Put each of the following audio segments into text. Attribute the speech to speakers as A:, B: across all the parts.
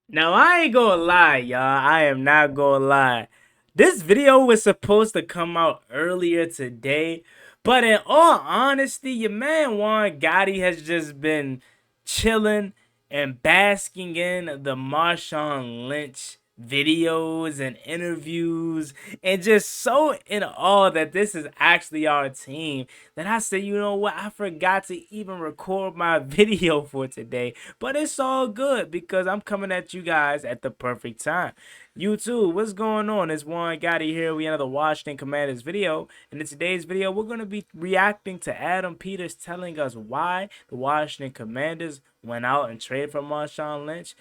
A: Now, I ain't gonna lie, y'all. I am not gonna lie. This video was supposed to come out earlier today, but in all honesty, your man Juan Gotti has just been chilling and basking in the Marshawn Lynch videos and interviews and just so in awe that this is actually our team that I said, you know what, I forgot to even record my video for today, but it's all good because I'm coming at you guys at the perfect time. YouTube, what's going on? It's Juan Gotti here. We another Washington Commanders video. And in today's video, we're going to be reacting to Adam Peters telling us why the Washington Commanders went out and traded for Marshawn Lynch.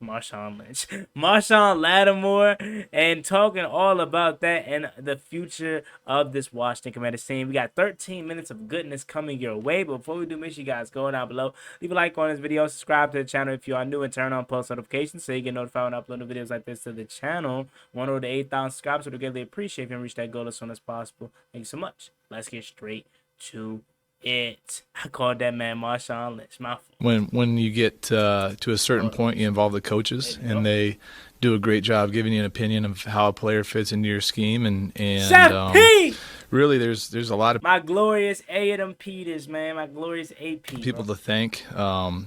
A: Marshon Lynch, Marshon Lattimore, and talking all about that and the future of this Washington Commanders team. We got 13 minutes of goodness coming your way. But before we do, make sure you guys go down below, leave a like on this video, subscribe to the channel if you are new, and turn on post notifications so you get notified when I upload videos like this to the channel. 1 to 8,000 subscribers would greatly appreciate if you can reach that goal as soon as possible. Thank you so much. Let's get straight to it. I called that man Marshawn Lynch. My fault.
B: When you get to a certain point, you involve the coaches, and they do a great job giving you an opinion of how a player fits into your scheme. And really, there's a lot of
A: my glorious Adam Peters, man, my glorious AP
B: people to thank.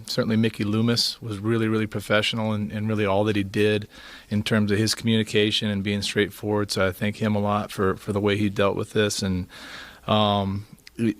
B: Certainly, Mickey Loomis was really professional and really all that he did in terms of his communication and being straightforward. So I thank him a lot for the way he dealt with this. And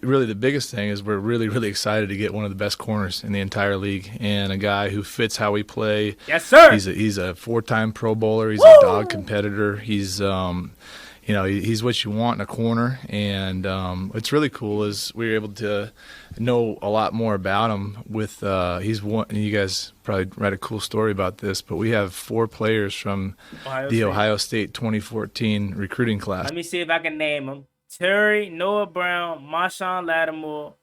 B: really the biggest thing is we're really excited to get one of the best corners in the entire league and a guy who fits how we play.
A: Yes, sir.
B: He's a 4-time Pro Bowler. He's
A: Woo!
B: A dog competitor. He's he's what you want in a corner. And what's really cool is we were able to know a lot more about him with he's one. And you guys probably read a cool story about this, but we have 4 players from Ohio State 2014 recruiting class.
A: Let me see if I can name them. Terry, Noah Brown, Marshon Lattimore.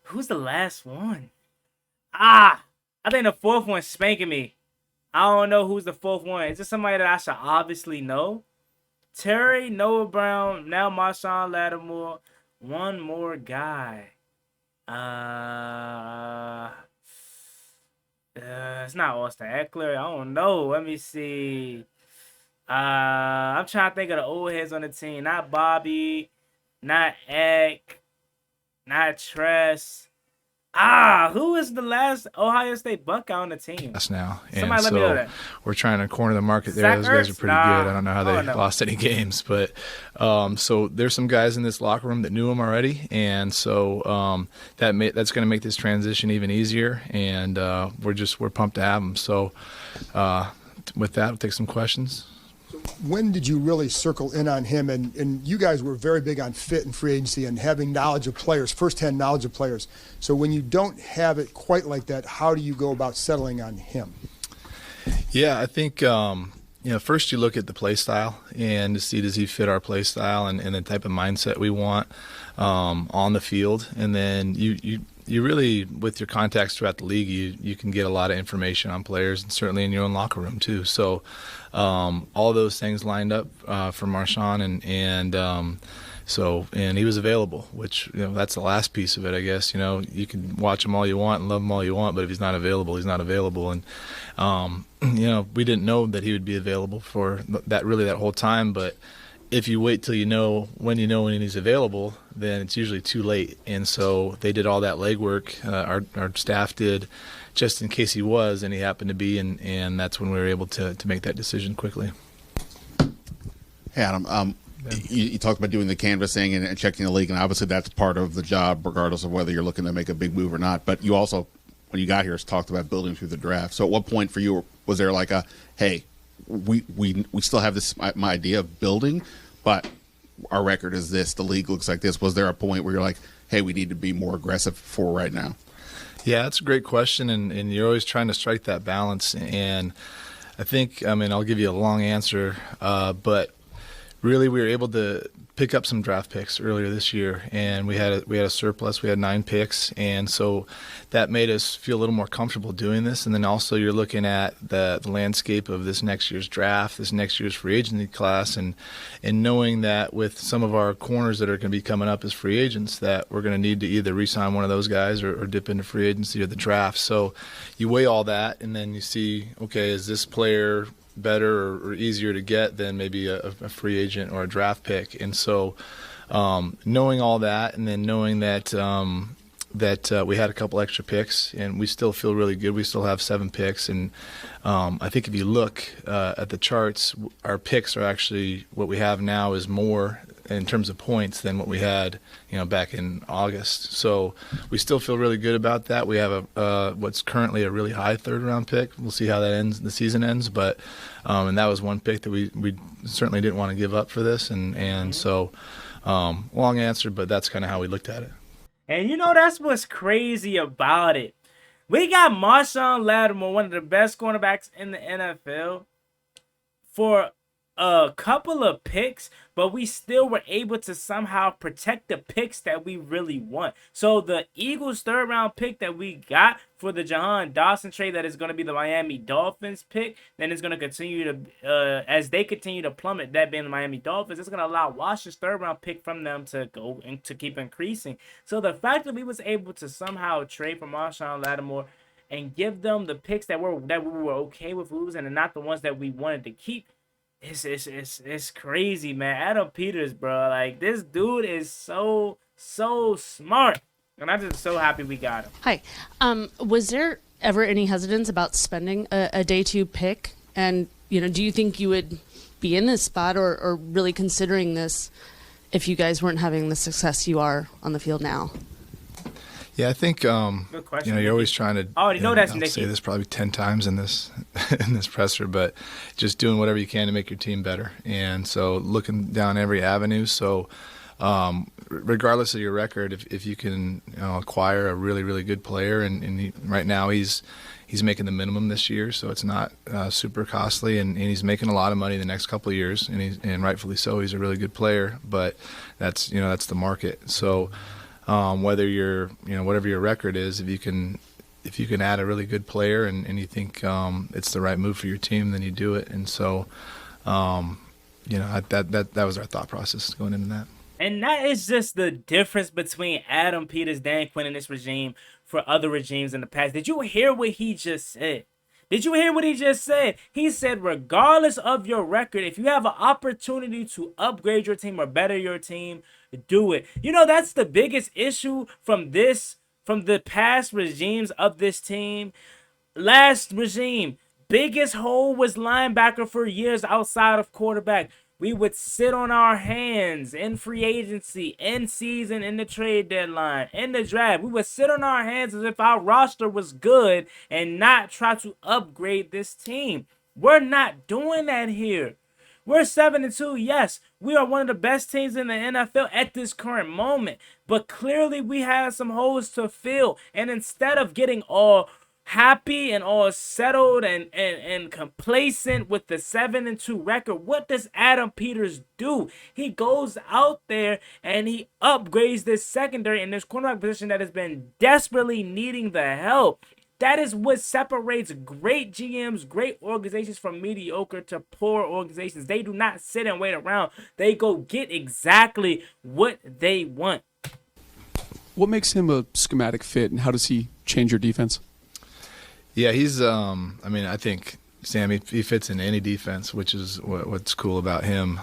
A: Who's the last one? I think the 4th one's spanking me. I don't know who's the 4th one. Is this somebody that I should obviously know? Terry, Noah Brown, now Marshon Lattimore. One more guy. It's not Austin Eckler. I don't know. Let me see. I'm trying to think of the old heads on the team. Not Bobby, not Eck, not Tress. Who is the last Ohio State Buckeye on the team?
B: Us now.
A: Somebody let me know that.
B: We're trying to corner the market there.
A: Zach
B: Those guys are
A: Ertz?
B: pretty good. I don't know how they lost any games, but so there's some guys in this locker room that knew him already, and so that's going to make this transition even easier. And we're pumped to have him. So with that, we'll take some questions.
C: When did you really circle in on him? And you guys were very big on fit and free agency and having knowledge of players, firsthand knowledge of players. So when you don't have it quite like that, how do you go about settling on him?
B: Yeah, I think first you look at the play style and to see does he fit our play style and the type of mindset we want on the field, and then you really, with your contacts throughout the league, you can get a lot of information on players, and certainly in your own locker room too. So all those things lined up for Marshon, and he was available, which that's the last piece of it, I guess. You can watch him all you want and love him all you want, but if he's not available, he's not available. And we didn't know that he would be available for that whole time, but if you wait till when he's available, then it's usually too late. And so they did all that legwork. Our staff did, just in case he was, and he happened to be, and that's when we were able to make that decision quickly.
D: Hey, Adam, you talked about doing the canvassing and checking the league, and obviously that's part of the job, regardless of whether you're looking to make a big move or not. But you also, when you got here, talked about building through the draft. So at what point for you was there like hey, we still have this my idea of building, but our record is this, the league looks like this? Was there a point where you're like, hey, we need to be more aggressive for right now?
B: Yeah, that's a great question, and you're always trying to strike that balance. And I think, I'll give you a long answer, but really we were able to pick up some draft picks earlier this year, and we had a surplus. We had 9 picks, and so that made us feel a little more comfortable doing this. And then also you're looking at the landscape of this next year's draft, this next year's free agency class, and knowing that with some of our corners that are going to be coming up as free agents, that we're going to need to either re-sign one of those guys or dip into free agency or the draft. So you weigh all that, and then you see, okay, is this player better or easier to get than maybe a free agent or a draft pick? And so knowing all that, and then knowing that we had a couple extra picks, and we still feel really good. We still have 7 picks, and I think if you look at the charts, our picks are actually, what we have now is more in terms of points than what we had, back in August. So we still feel really good about that. We have what's currently a really high 3rd round pick. We'll see how that ends. The season ends, but and that was one pick that we certainly didn't want to give up for this, and so long answer, but that's kind of how we looked at it.
A: And that's what's crazy about it. We got Marshon Lattimore, one of the best cornerbacks in the NFL, for a couple of picks, but we still were able to somehow protect the picks that we really want. So the Eagles 3rd round pick that we got for the Jahan Dawson trade, that is going to be the Miami Dolphins pick, then it's going to continue to, as they continue to plummet, that being the Miami Dolphins, it's going to allow Washington's 3rd round pick from them to go and to keep increasing. So the fact that we was able to somehow trade for Marshon Lattimore and give them the picks that we were okay with losing and not the ones that we wanted to keep, it's crazy, man. Adam Peters, bro, like, this dude is so smart, and I'm just so happy we got him.
E: Hi, was there ever any hesitance about spending a day 2 pick? And do you think you would be in this spot or really considering this if you guys weren't having the success you are on the field now?
B: Yeah, I think
A: Good question,
B: you're always trying to.
A: I already know that's
B: I'll
A: Nicky.
B: say this probably 10 times in this presser, but just doing whatever you can to make your team better, and so looking down every avenue. So regardless of your record, if you can acquire a really, really good player, and right now he's making the minimum this year, so it's not super costly, and he's making a lot of money the next couple of years, and rightfully so. He's a really good player, but that's the market. So. Whether you're, whatever your record is, if you can add a really good player and you think it's the right move for your team, then you do it. And so, that was our thought process going into that.
A: And that is just the difference between Adam Peters, Dan Quinn, and this regime for other regimes in the past. Did you hear what he just said? Did you hear what he just said? He said, regardless of your record, if you have an opportunity to upgrade your team or better your team, do it. That's the biggest issue from the past regimes of this team. Last regime, biggest hole was linebacker for years outside of quarterback. We would sit on our hands in free agency, in season, in the trade deadline, in the draft. We would sit on our hands as if our roster was good and not try to upgrade this team. We're not doing that here. We're 7-2. Yes, we are one of the best teams in the NFL at this current moment. But clearly we have some holes to fill. And instead of getting all happy and all settled and complacent with the 7-2 record, what does Adam Peters do? He goes out there and he upgrades this secondary in this cornerback position that has been desperately needing the help. That is what separates great GMs, great organizations from mediocre to poor organizations. They do not sit and wait around. They go get exactly what they want.
F: What makes him a schematic fit, and how does he change your defense?
B: Yeah, he's. I think Sam, he fits in any defense, which is what's cool about him.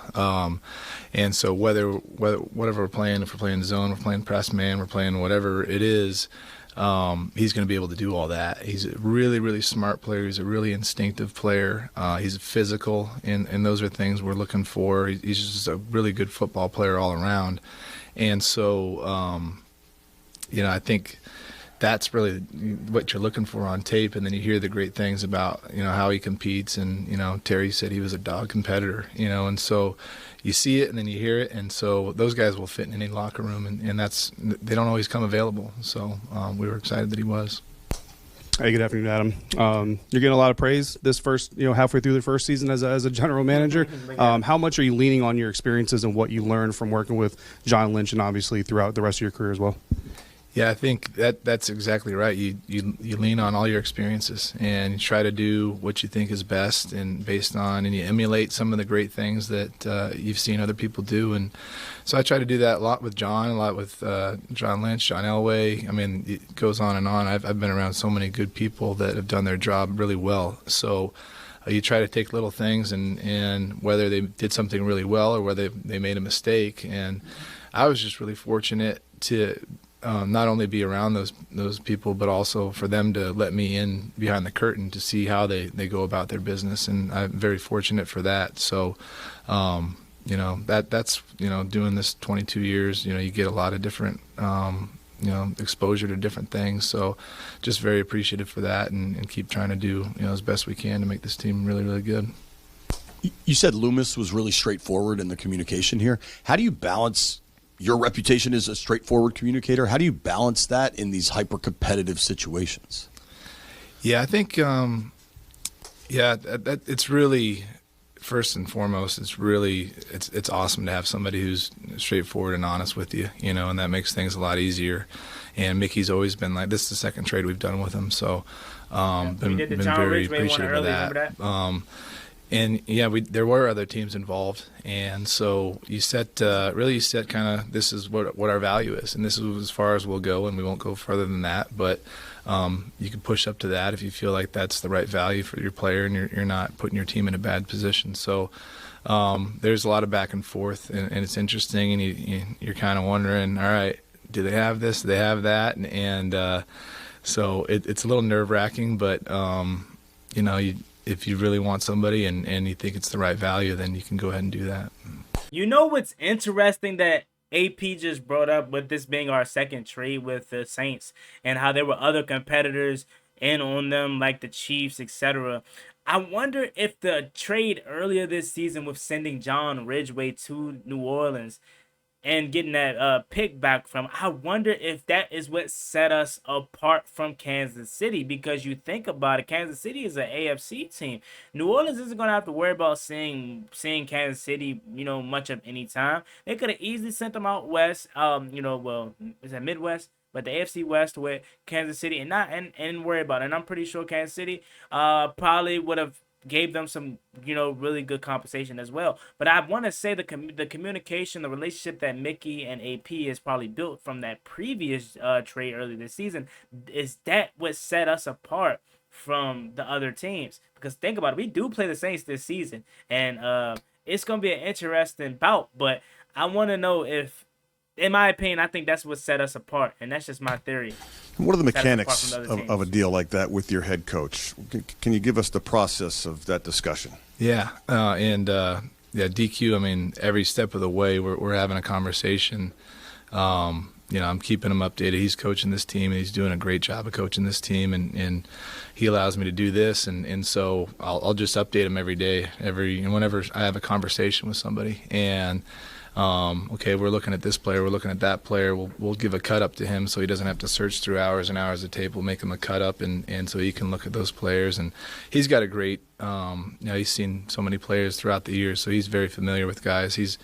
B: And so whatever we're playing, if we're playing zone, we're playing press man, we're playing whatever it is, he's going to be able to do all that. He's a really, really smart player. He's a really instinctive player. He's physical, and those are things we're looking for. He's just a really good football player all around. And so, I think that's really what you're looking for on tape, and then you hear the great things about how he competes, and Terry said he was a dog competitor, and so you see it and then you hear it, and so those guys will fit in any locker room, and they don't always come available, so we were excited that he was.
F: Hey, good afternoon, Adam. You're getting a lot of praise this first, halfway through the first season as a general manager. How much are you leaning on your experiences and what you learned from working with John Lynch and obviously throughout the rest of your career as well?
B: Yeah, I think that's exactly right. You lean on all your experiences and you try to do what you think is best, and you emulate some of the great things that you've seen other people do. And so I try to do that a lot with John, a lot with John Lynch, John Elway. I mean, it goes on and on. I've been around so many good people that have done their job really well. So you try to take little things and whether they did something really well or whether they made a mistake. And I was just really fortunate to not only be around those people, but also for them to let me in behind the curtain to see how they go about their business, and I'm very fortunate for that. So, that's doing this 22 years, you get a lot of different, exposure to different things. So, just very appreciative for that, and keep trying to do as best we can to make this team really, really good.
G: You said Loomis was really straightforward in the communication here. How do you balance your reputation as a straightforward communicator? How do you balance that in these hyper-competitive situations?
B: Yeah, I think, it's really, first and foremost, it's awesome to have somebody who's straightforward and honest with you, and that makes things a lot easier. And Mickey's always been like, this is the second trade we've done with him, so been very appreciative of that. And there were other teams involved, and so you set kind of, this is what our value is, and this is as far as we'll go, and we won't go further than that. But you can push up to that if you feel like that's the right value for your player, and you're not putting your team in a bad position. So there's a lot of back and forth, and it's interesting, and you're kind of wondering, all right, do they have this? Do they have that? And so it's a little nerve-wracking, but if you really want somebody and you think it's the right value, then you can go ahead and do that.
A: What's interesting that AP just brought up with this being our second trade with the Saints and how there were other competitors in on them like the Chiefs, etc. I wonder if the trade earlier this season with sending John Ridgeway to New Orleans and getting that pick back from, I wonder if that is what set us apart from Kansas City, because you think about it, Kansas City is an AFC team. New Orleans isn't going to have to worry about seeing Kansas City, much of any time. They could have easily sent them out west, is that Midwest? But the AFC West with Kansas City and worry about it. And I'm pretty sure Kansas City probably would have gave them some, really good compensation as well. But I want to say the communication, the relationship that Mickey and AP has probably built from that previous trade early this season, is that what set us apart from the other teams. Because think about it, we do play the Saints this season, and it's going to be an interesting bout. But I want to know if, in my opinion, I think that's what set us apart, and that's just my theory.
H: What are the mechanics of a deal like that with your head coach? Can you give us the process of that discussion?
B: Yeah, DQ, I mean, every step of the way we're having a conversation. I'm keeping him updated. He's coaching this team, and he's doing a great job of coaching this team, and he allows me to do this, and so I'll just update him every day, whenever I have a conversation with somebody. And okay, we're looking at this player, we're looking at that player, we'll give a cut up to him so he doesn't have to search through hours and hours of tape. We'll make him a cut up, and so he can look at those players. And he's got a great, he's seen so many players throughout the years, so he's very familiar with guys. He's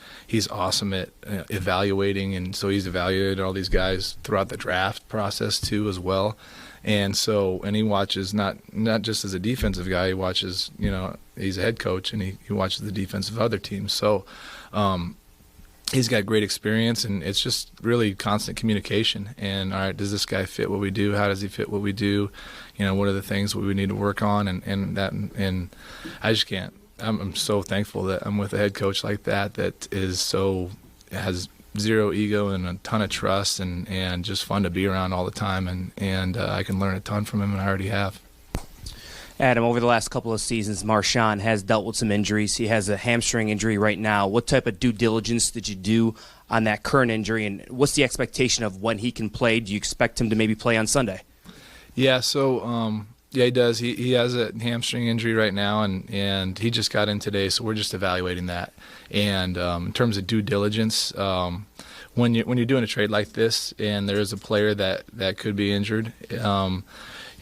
B: awesome at evaluating, and so he's evaluated all these guys throughout the draft process too as well. And so, and he watches not just as a defensive guy, he watches, he's a head coach, and he watches the defense of other teams. So, he's got great experience, and it's just really constant communication. And all right, does this guy fit what we do? How does he fit what we do? What are the things we need to work on? And I just can't. I'm so thankful that I'm with a head coach like that has zero ego and a ton of trust, and just fun to be around all the time. And I can learn a ton from him, and I already have.
I: Adam, over the last couple of seasons, Marshon has dealt with some injuries. He has a hamstring injury right now. What type of due diligence did you do on that current injury, and what's the expectation of when he can play? Do you expect him to maybe play on Sunday?
B: Yeah, so he does. He has a hamstring injury right now, and he just got in today, so we're just evaluating that. And in terms of due diligence, when you're doing a trade like this and there is a player that could be injured,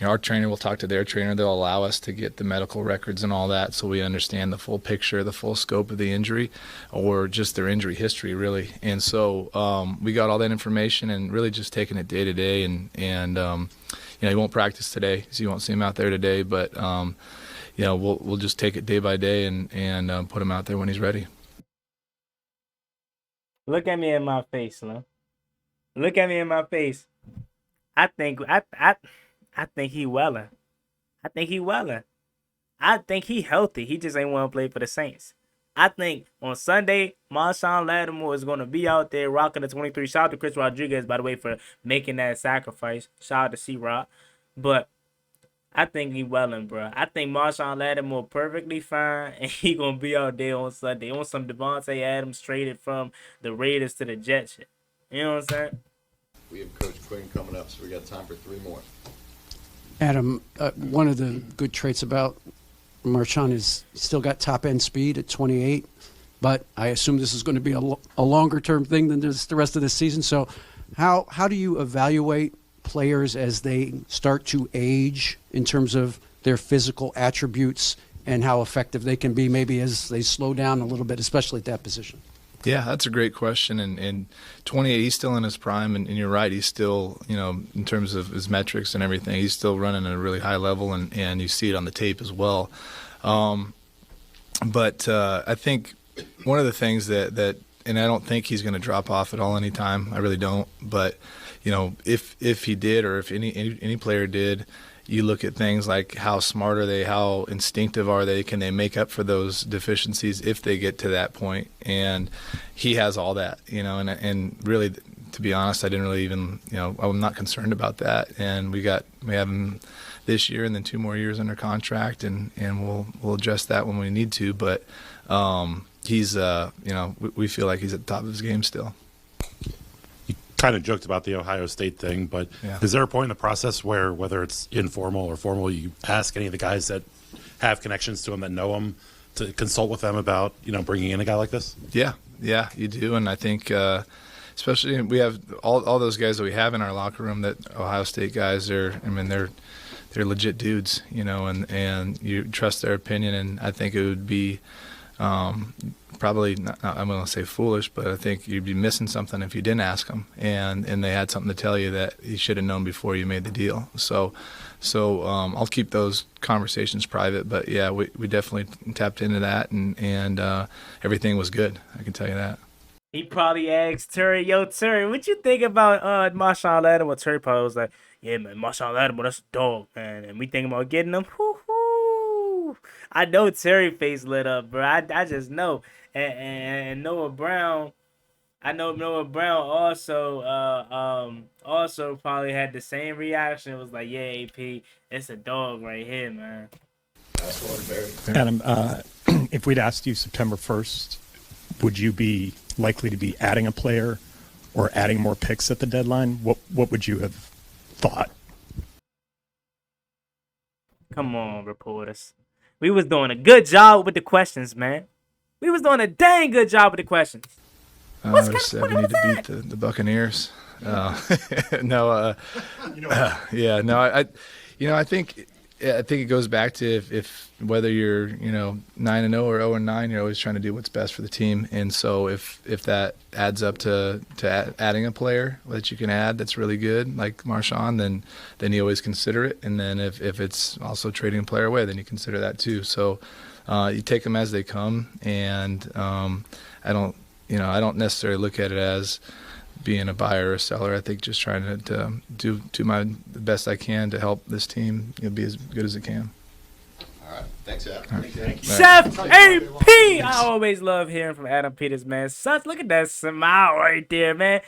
B: our trainer will talk to their trainer. They'll allow us to get the medical records and all that, so we understand the full picture, the full scope of the injury, or just their injury history, really. And so we got all that information and really just taking it day to day. And he won't practice today, so you won't see him out there today. But we'll just take it day by day and put him out there when he's ready.
A: Look at me in my face, Slim. Look at me in my face. I think he welling. I think he welling. I think he healthy. He just ain't want to play for the Saints. I think on Sunday, Marshon Lattimore is going to be out there rocking the 23. Shout out to Chris Rodriguez, by the way, for making that sacrifice. Shout out to C-Rock. But I think he welling, bro. I think Marshon Lattimore perfectly fine, and he going to be out there on Sunday on some Devontae Adams traded from the Raiders to the Jets shit. You know what I'm saying?
J: We have Coach Quinn coming up, so we got time for 3 more.
K: Adam, one of the good traits about Marshon is still got top-end speed at 28, but I assume this is going to be a longer-term thing than the rest of the season. So how do you evaluate players as they start to age in terms of their physical attributes and how effective they can be maybe as they slow down a little bit, especially at that position?
B: Yeah, that's a great question. And 28, he's still in his prime, and you're right. He's still, in terms of his metrics and everything, he's still running at a really high level, and you see it on the tape as well. But I think one of the things that and I don't think he's going to drop off at all anytime. I really don't. But if he did, or if any player did, you look at things like how smart are they, how instinctive are they, can they make up for those deficiencies if they get to that point? And he has all that, and really, to be honest, I didn't really even, I'm not concerned about that. And we have him this year and then 2 more years under contract, and we'll adjust that when we need to. But he's, we feel like he's at the top of his game still.
L: Kind of joked about the Ohio State thing, but is there a point in the process where, whether it's informal or formal, you ask any of the guys that have connections to him, that know him, to consult with them about, bringing in a guy like this?
B: Yeah, you do. And I think especially we have all those guys that we have in our locker room, that Ohio State guys they're legit dudes, and you trust their opinion. And I think it would be probably not, I'm going to say foolish, but I think you'd be missing something if you didn't ask them, and they had something to tell you that you should have known before you made the deal. So I'll keep those conversations private, but yeah, we definitely tapped into that, and everything was good. I can tell you that.
A: He probably asked Terry, "Yo, Terry, what you think about Marshon Lattimore?" Terry probably was like, "Yeah, man, Marshon Lattimore, that's a dog, man, and we thinking about getting him." Whoo-hoo. I know Terry face lit up, bro. I just know. And Noah Brown, I know Noah Brown also probably had the same reaction. It was like, yeah, AP, it's a dog right here, man.
M: Adam, if we'd asked you September 1st, would you be likely to be adding a player or adding more picks at the deadline? What would you have thought?
A: Come on, reporters. We was doing a good job with the questions, man. We was doing a dang good job with the questions.
B: We said we need to beat the Buccaneers. I think it goes back to if whether you're 9-0 or 0-9, you're always trying to do what's best for the team. And so if that adds up to adding a player that you can add that's really good, like Marshon, then you always consider it. And then if it's also trading a player away, then you consider that too. So you take them as they come, and I don't necessarily look at it as being a buyer or a seller. I think just trying to do the best I can to help this team be as good as it can.
J: All right, thanks, Adam.
A: Right. Chef AP, I always love hearing from Adam Peters, man. Look at that smile right there, man.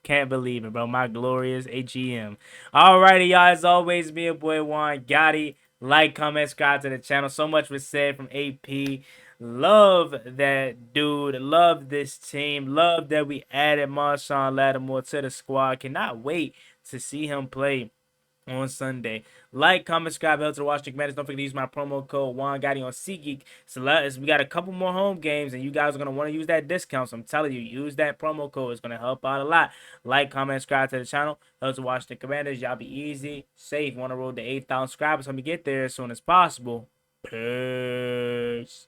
A: Can't believe it, bro. My glorious HEM. Alrighty, y'all. As always, me and boy Juan Gotti. Like, comment, subscribe to the channel. So much was said from AP. Love that dude. Love this team. Love that we added Marshon Lattimore to the squad. Cannot wait to see him play on Sunday. Like, comment, subscribe, help to the Washington Commanders. Don't forget to use my promo code WanGotti on SeatGeek. So we got a couple more home games, and you guys are going to want to use that discount. So I'm telling you, use that promo code. It's going to help out a lot. Like, comment, subscribe to the channel. Help to Washington Commanders. Y'all be easy, safe. Want to roll to 8,000 subscribers. Let me get there as soon as possible. Peace.